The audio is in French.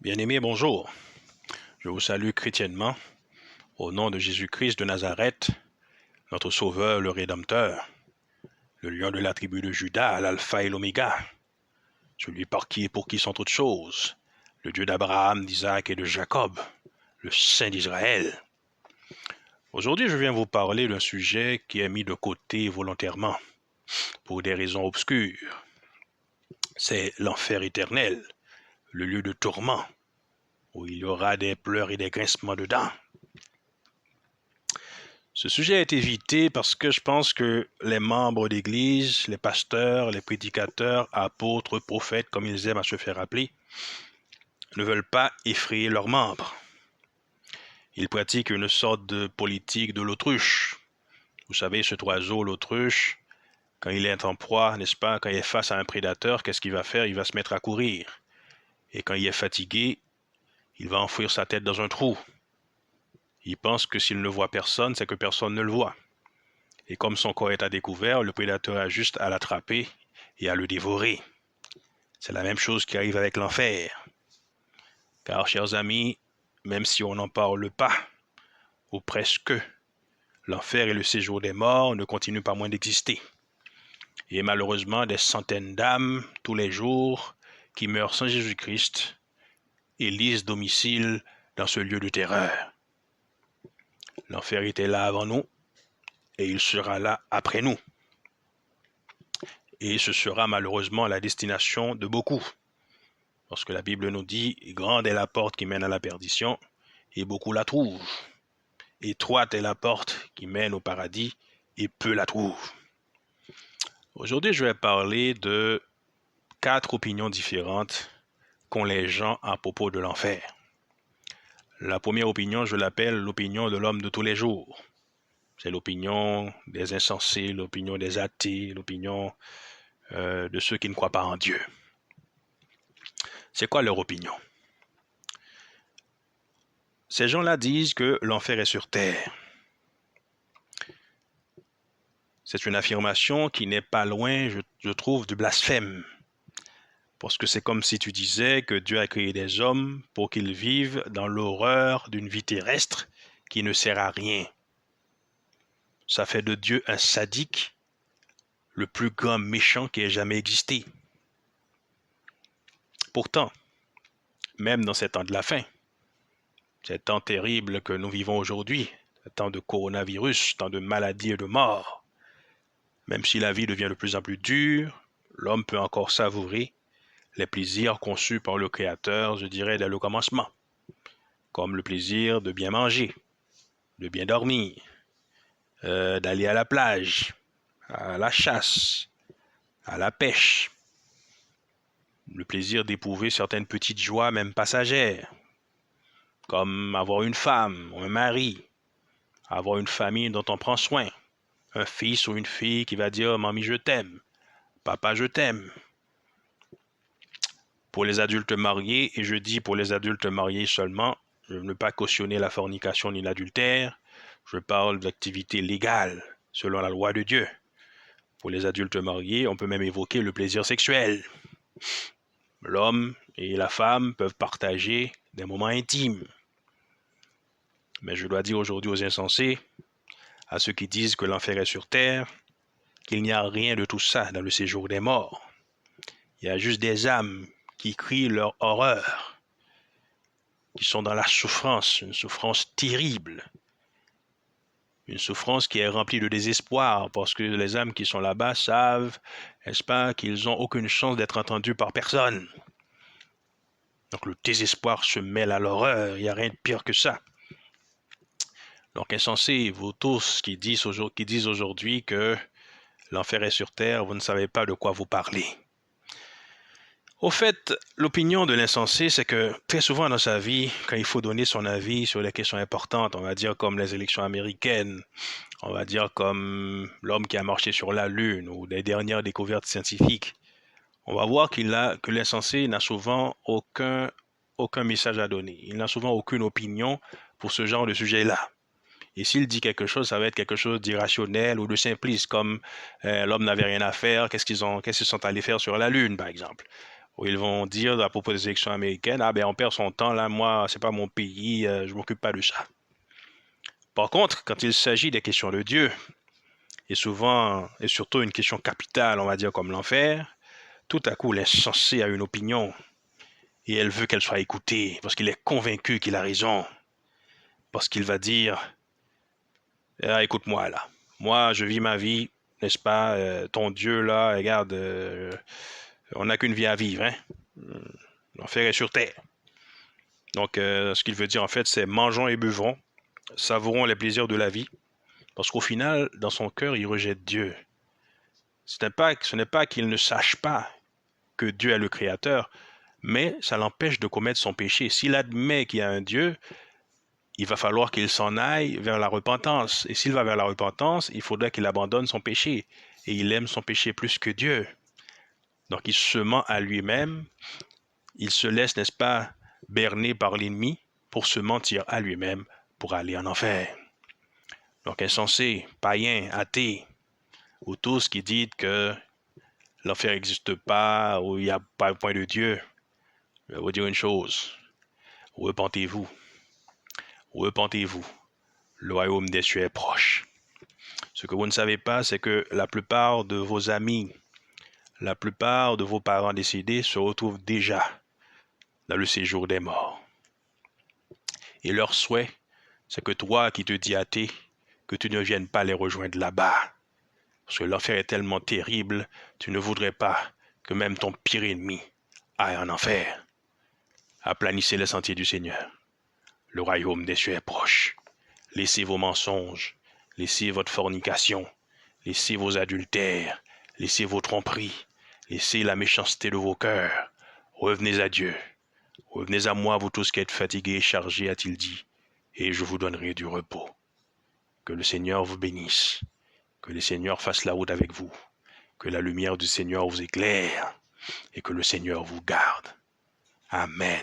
Bien-aimés, bonjour. Je vous salue chrétiennement au nom de Jésus-Christ de Nazareth, notre Sauveur, le Rédempteur, le lion de la tribu de Juda, l'alpha et l'oméga, celui par qui et pour qui sont toutes choses, le Dieu d'Abraham, d'Isaac et de Jacob, le Saint d'Israël. Aujourd'hui, je viens vous parler d'un sujet qui est mis de côté volontairement pour des raisons obscures. C'est l'enfer éternel, le lieu de tourment, où il y aura des pleurs et des grincements de dents. Ce sujet est évité parce que je pense que les membres d'Église, les pasteurs, les prédicateurs, apôtres, prophètes, comme ils aiment à se faire appeler, ne veulent pas effrayer leurs membres. Ils pratiquent une sorte de politique de l'autruche. Vous savez, cet oiseau, l'autruche, quand il est en proie, n'est-ce pas, quand il est face à un prédateur, qu'est-ce qu'il va faire? Il va se mettre à courir. Et quand il est fatigué, il va enfouir sa tête dans un trou. Il pense que s'il ne voit personne, c'est que personne ne le voit. Et comme son corps est à découvert, le prédateur a juste à l'attraper et à le dévorer. C'est la même chose qui arrive avec l'enfer. Car, chers amis, même si on n'en parle pas, ou presque, l'enfer et le séjour des morts ne continuent pas moins d'exister. Et malheureusement, des centaines d'âmes, tous les jours, qui meurent sans Jésus-Christ, élisent domicile dans ce lieu de terreur. L'enfer était là avant nous, et il sera là après nous. Et ce sera malheureusement la destination de beaucoup. Parce que la Bible nous dit, grande est la porte qui mène à la perdition, et beaucoup la trouvent. Étroite est la porte qui mène au paradis, et peu la trouvent. Aujourd'hui, je vais parler de 4 opinions différentes qu'ont les gens à propos de l'enfer. La première opinion, je l'appelle l'opinion de l'homme de tous les jours. C'est l'opinion des insensés, l'opinion des athées, l'opinion de ceux qui ne croient pas en Dieu. C'est quoi leur opinion? Ces gens-là disent que l'enfer est sur terre. C'est une affirmation qui n'est pas loin, je trouve, du blasphème. Parce que c'est comme si tu disais que Dieu a créé des hommes pour qu'ils vivent dans l'horreur d'une vie terrestre qui ne sert à rien. Ça fait de Dieu un sadique, le plus grand méchant qui ait jamais existé. Pourtant, même dans ces temps de la fin, ces temps terribles que nous vivons aujourd'hui, ces temps de coronavirus, temps de maladies et de morts, même si la vie devient de plus en plus dure, l'homme peut encore savourer les plaisirs conçus par le Créateur, je dirais, dès le commencement, comme le plaisir de bien manger, de bien dormir, d'aller à la plage, à la chasse, à la pêche, le plaisir d'éprouver certaines petites joies, même passagères, comme avoir une femme ou un mari, avoir une famille dont on prend soin, un fils ou une fille qui va dire « Mamie, je t'aime »,« Papa, je t'aime ». Pour les adultes mariés, et je dis pour les adultes mariés seulement, je ne veux pas cautionner la fornication ni l'adultère, je parle d'activité légale, selon la loi de Dieu. Pour les adultes mariés, on peut même évoquer le plaisir sexuel. L'homme et la femme peuvent partager des moments intimes. Mais je dois dire aujourd'hui aux insensés, à ceux qui disent que l'enfer est sur terre, qu'il n'y a rien de tout ça dans le séjour des morts. Il y a juste des âmes qui crient leur horreur, qui sont dans la souffrance, une souffrance terrible, une souffrance qui est remplie de désespoir, parce que les âmes qui sont là-bas savent, n'est-ce pas, qu'ils n'ont aucune chance d'être entendus par personne. Donc le désespoir se mêle à l'horreur, il n'y a rien de pire que ça. Donc insensés, vous tous qui disent aujourd'hui que l'enfer est sur terre, vous ne savez pas de quoi vous parlez. Au fait, l'opinion de l'insensé, c'est que très souvent dans sa vie, quand il faut donner son avis sur des questions importantes, on va dire comme les élections américaines, on va dire comme l'homme qui a marché sur la Lune ou les dernières découvertes scientifiques, on va voir que l'insensé n'a souvent aucun message à donner. Il n'a souvent aucune opinion pour ce genre de sujet-là. Et s'il dit quelque chose, ça va être quelque chose d'irrationnel ou de simpliste, comme l'homme n'avait rien à faire, qu'est-ce qu'ils sont allés faire sur la Lune, par exemple. où ils vont dire à propos des élections américaines, ah ben on perd son temps, là, moi, c'est pas mon pays, je m'occupe pas de ça. Par contre, quand il s'agit des questions de Dieu, et souvent, et surtout une question capitale, on va dire comme l'enfer, tout à coup l'insensé a une opinion, et elle veut qu'elle soit écoutée, parce qu'il est convaincu qu'il a raison, parce qu'il va dire, ah, écoute-moi là, moi je vis ma vie, n'est-ce pas, ton Dieu là, regarde, on n'a qu'une vie à vivre, hein? L'enfer est sur terre. Donc, ce qu'il veut dire en fait, c'est mangeons et buvons, savourons les plaisirs de la vie, parce qu'au final, dans son cœur, il rejette Dieu. Ce n'est pas qu'il ne sache pas que Dieu est le Créateur, mais ça l'empêche de commettre son péché. S'il admet qu'il y a un Dieu, il va falloir qu'il s'en aille vers la repentance. Et s'il va vers la repentance, il faudrait qu'il abandonne son péché. Et il aime son péché plus que Dieu. Donc il se ment à lui-même, il se laisse, n'est-ce pas, berner par l'ennemi pour se mentir à lui-même pour aller en enfer. Donc insensé, païen, athée, ou tous qui disent que l'enfer n'existe pas, ou il n'y a pas un point de Dieu, je vais vous dire une chose, repentez-vous, repentez-vous, le royaume des cieux est proche. Ce que vous ne savez pas, c'est que la plupart de vos amis, la plupart de vos parents décédés se retrouvent déjà dans le séjour des morts. Et leur souhait, c'est que toi qui te dis athée, que tu ne viennes pas les rejoindre là-bas. Parce que l'enfer est tellement terrible, tu ne voudrais pas que même ton pire ennemi aille en enfer. Aplanissez les sentiers du Seigneur. Le royaume des cieux est proche. Laissez vos mensonges, laissez votre fornication, laissez vos adultères, laissez vos tromperies, laissez la méchanceté de vos cœurs. Revenez à Dieu. Revenez à moi, vous tous qui êtes fatigués et chargés, a-t-il dit, et je vous donnerai du repos. Que le Seigneur vous bénisse. Que le Seigneur fasse la route avec vous. Que la lumière du Seigneur vous éclaire et que le Seigneur vous garde. Amen.